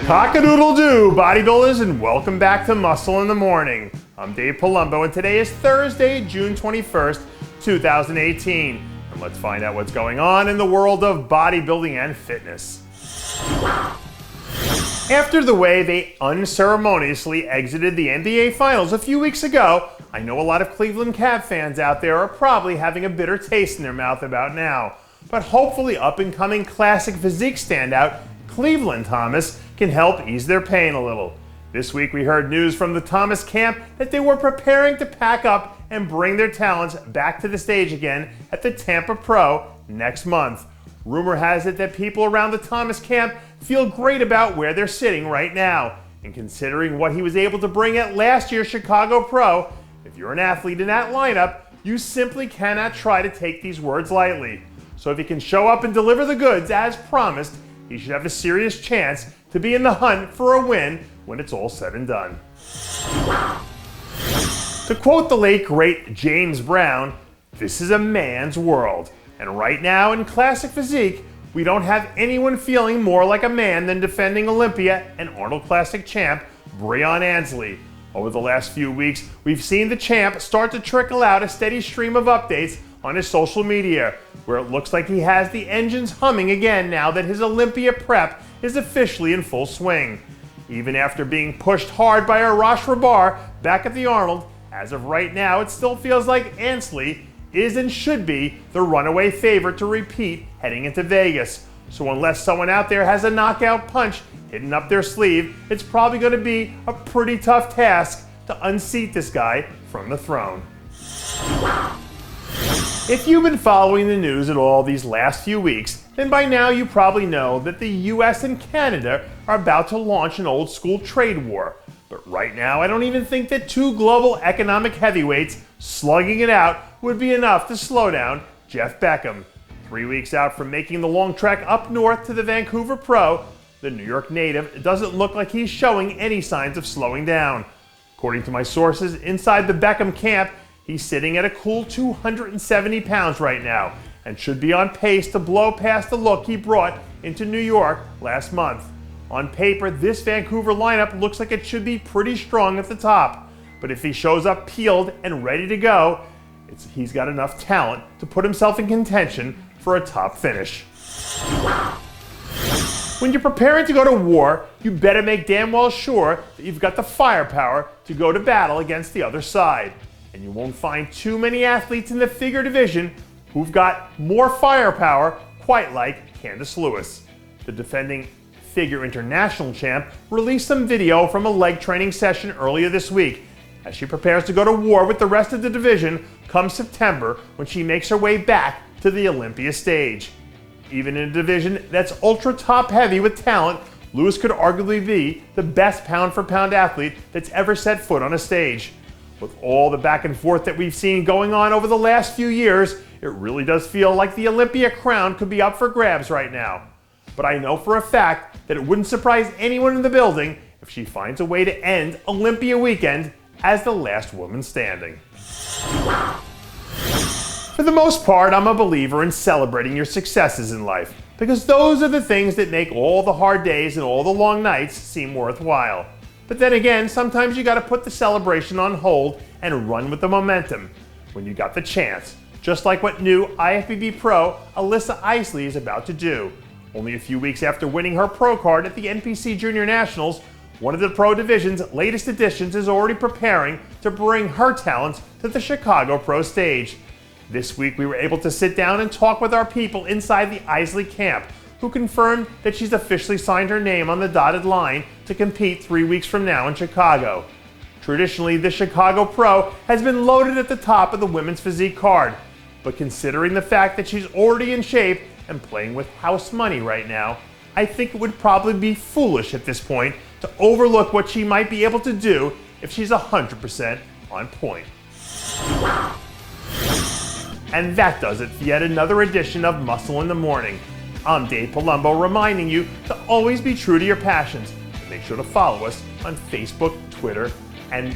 Cock-a-doodle-doo, bodybuilders, and welcome back to Muscle in the Morning. I'm Dave Palumbo, and today is Thursday, June 21st, 2018. And let's find out what's going on in the world of bodybuilding and fitness. After the way they unceremoniously exited the NBA Finals a few weeks ago, I know a lot of Cleveland Cavs fans out there are probably having a bitter taste in their mouth about now. But hopefully up-and-coming classic physique standout Cleveland Thomas can help ease their pain a little. This week we heard news from the Thomas camp that they were preparing to pack up and bring their talents back to the stage again at the Tampa Pro next month. Rumor has it that people around the Thomas camp feel great about where they're sitting right now. And considering what he was able to bring at last year's Chicago Pro, if you're an athlete in that lineup, you simply cannot try to take these words lightly. So if he can show up and deliver the goods as promised, he should have a serious chance to be in the hunt for a win when it's all said and done. To quote the late great James Brown, "This is a man's world." And right now in classic physique, we don't have anyone feeling more like a man than defending Olympia and Arnold Classic champ Breon Ansley. Over the last few weeks, we've seen the champ start to trickle out a steady stream of updates on his social media, where it looks like he has the engines humming again now that his Olympia prep is officially in full swing. Even after being pushed hard by Arash Rabar back at the Arnold, as of right now it still feels like Ansley is and should be the runaway favorite to repeat heading into Vegas. So unless someone out there has a knockout punch hidden up their sleeve, it's probably going to be a pretty tough task to unseat this guy from the throne. If you've been following the news at all these last few weeks, then by now you probably know that the US and Canada are about to launch an old school trade war. But right now I don't even think that two global economic heavyweights slugging it out would be enough to slow down Jeff Beckham. 3 weeks out from making the long trek up north to the Vancouver Pro, the New York native doesn't look like he's showing any signs of slowing down. According to my sources inside the Beckham camp, he's sitting at a cool 270 pounds right now and should be on pace to blow past the look he brought into New York last month. On paper, this Vancouver lineup looks like it should be pretty strong at the top, but if he shows up peeled and ready to go, he's got enough talent to put himself in contention for a top finish. When you're preparing to go to war, you better make damn well sure that you've got the firepower to go to battle against the other side. And you won't find too many athletes in the figure division who've got more firepower quite like Candice Lewis. The defending figure international champ released some video from a leg training session earlier this week as she prepares to go to war with the rest of the division come September when she makes her way back to the Olympia stage. Even in a division that's ultra top heavy with talent, Lewis could arguably be the best pound for pound athlete that's ever set foot on a stage. With all the back and forth that we've seen going on over the last few years, it really does feel like the Olympia crown could be up for grabs right now. But I know for a fact that it wouldn't surprise anyone in the building if she finds a way to end Olympia weekend as the last woman standing. For the most part, I'm a believer in celebrating your successes in life, because those are the things that make all the hard days and all the long nights seem worthwhile. But then again, sometimes you gotta put the celebration on hold and run with the momentum when you got the chance, just like what new IFBB Pro Alyssa Isley is about to do. Only a few weeks after winning her pro card at the NPC Junior Nationals, one of the pro division's latest additions is already preparing to bring her talents to the Chicago Pro stage. This week we were able to sit down and talk with our people inside the Isley camp, who confirmed that she's officially signed her name on the dotted line to compete 3 weeks from now in Chicago. Traditionally, the Chicago Pro has been loaded at the top of the women's physique card, but considering the fact that she's already in shape and playing with house money right now, I think it would probably be foolish at this point to overlook what she might be able to do if she's 100% on point. And that does it for yet another edition of Muscle in the Morning. I'm Dave Palumbo, reminding you to always be true to your passions. Make sure to follow us on Facebook, Twitter, and